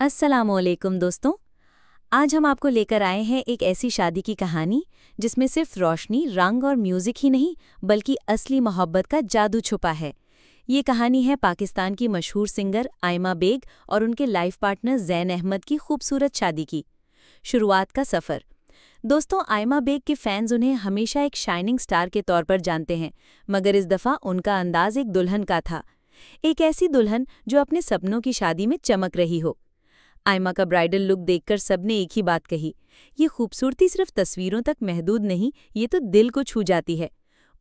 अस्सलामुअलैकुम दोस्तों। आज हम आपको लेकर आए हैं एक ऐसी शादी की कहानी जिसमें सिर्फ रोशनी, रंग और म्यूजिक ही नहीं बल्कि असली मोहब्बत का जादू छुपा है। ये कहानी है पाकिस्तान की मशहूर सिंगर आयमा बेग और उनके लाइफ पार्टनर ज़ैन अहमद की खूबसूरत शादी की। शुरुआत का सफ़र। दोस्तों, आयमा बेग के फैंस उन्हें हमेशा एक शाइनिंग स्टार के तौर पर जानते हैं, मगर इस दफ़ा उनका अंदाज एक दुल्हन का था। एक ऐसी दुल्हन जो अपने सपनों की शादी में चमक रही हो। आयमा का ब्राइडल लुक देखकर सबने एक ही बात कही, ये खूबसूरती सिर्फ तस्वीरों तक महदूद नहीं, ये तो दिल को छू जाती है।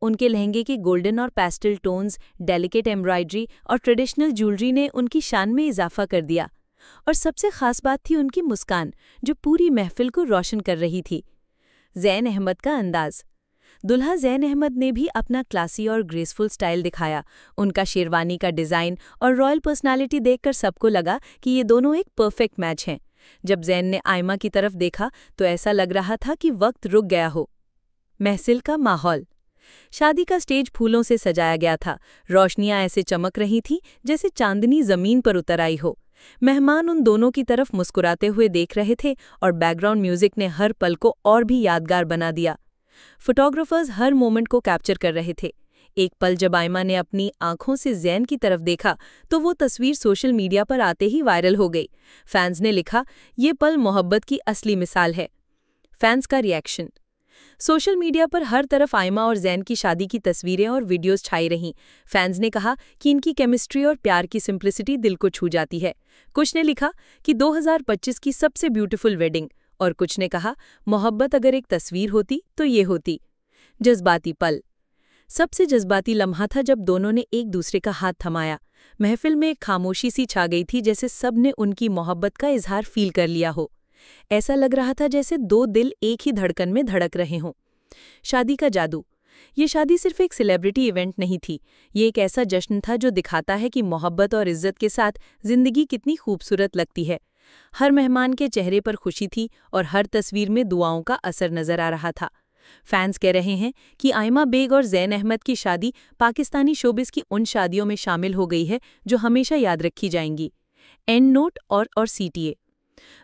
उनके लहंगे के गोल्डन और पेस्टल टोन्स, डेलिकेट एम्ब्रॉयडरी और ट्रेडिशनल ज्वेलरी ने उनकी शान में इजाफा कर दिया। और सबसे खास बात थी उनकी मुस्कान, जो पूरी महफिल को रोशन कर रही थी। ज़ैन अहमद का अंदाज। दुल्हा ज़ैन अहमद ने भी अपना क्लासी और ग्रेसफुल स्टाइल दिखाया। उनका शेरवानी का डिज़ाइन और रॉयल पर्सनालिटी देखकर सबको लगा कि ये दोनों एक परफेक्ट मैच हैं। जब ज़ैन ने आयमा की तरफ देखा तो ऐसा लग रहा था कि वक्त रुक गया हो। महफिल का माहौल। शादी का स्टेज फूलों से सजाया गया था। रोशनियां ऐसे चमक रही थीं जैसे चांदनी ज़मीन पर उतर आई हो। मेहमान उन दोनों की तरफ मुस्कुराते हुए देख रहे थे और बैकग्राउंड म्यूजिक ने हर पल को और भी यादगार बना दिया। फोटोग्राफर्स हर मोमेंट को कैप्चर कर रहे थे। एक पल जब आयमा ने अपनी आंखों से ज़ैन की तरफ देखा तो वो तस्वीर सोशल मीडिया पर आते ही वायरल हो गई। फैंस ने लिखा, ये पल मोहब्बत की असली मिसाल है। फैंस का रिएक्शन। सोशल मीडिया पर हर तरफ आयमा और ज़ैन की शादी की तस्वीरें और वीडियोस छाई रहीं। फैंस ने कहा कि इनकी केमिस्ट्री और प्यार की सिंप्लिसिटी दिल को छू जाती है। कुछ ने लिखा कि 2025 की सबसे ब्यूटीफुल वेडिंग, और कुछ ने कहा मोहब्बत अगर एक तस्वीर होती तो ये होती। जज्बाती पल। सबसे जज्बाती लम्हा था जब दोनों ने एक दूसरे का हाथ थमाया। महफिल में एक खामोशी सी छा गई थी, जैसे सब ने उनकी मोहब्बत का इजहार फील कर लिया हो। ऐसा लग रहा था जैसे दो दिल एक ही धड़कन में धड़क रहे हों। शादी का जादू। ये शादी सिर्फ एक सेलिब्रिटी इवेंट नहीं थी, ये एक ऐसा जश्न था जो दिखाता है कि मोहब्बत और इज्जत के साथ जिंदगी कितनी खूबसूरत लगती है। हर मेहमान के चेहरे पर खुशी थी और हर तस्वीर में दुआओं का असर नजर आ रहा था। फैंस कह रहे हैं कि आयमा बेग और ज़ैन अहमद की शादी पाकिस्तानी शोबिस की उन शादियों में शामिल हो गई है जो हमेशा याद रखी जाएंगी। एंड नोट और सीटीए।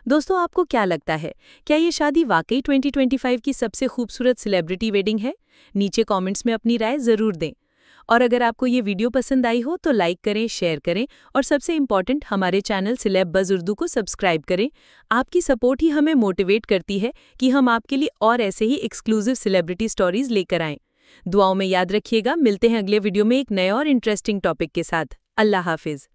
दोस्तों, आपको क्या लगता है, क्या ये शादी वाकई 2025 की सबसे खूबसूरत सेलिब्रिटी वेडिंग है? नीचे कमेंट्स में अपनी राय ज़रूर दें। और अगर आपको ये वीडियो पसंद आई हो तो लाइक करें, शेयर करें और सबसे इम्पॉर्टेंट, हमारे चैनल सेलेब बज़ उर्दू को सब्सक्राइब करें। आपकी सपोर्ट ही हमें मोटिवेट करती है कि हम आपके लिए और ऐसे ही एक्सक्लूसिव सेलिब्रिटी स्टोरीज लेकर आएं। दुआओं में याद रखिएगा। मिलते हैं अगले वीडियो में एक नए और इंटरेस्टिंग टॉपिक के साथ। अल्लाह हाफिज़।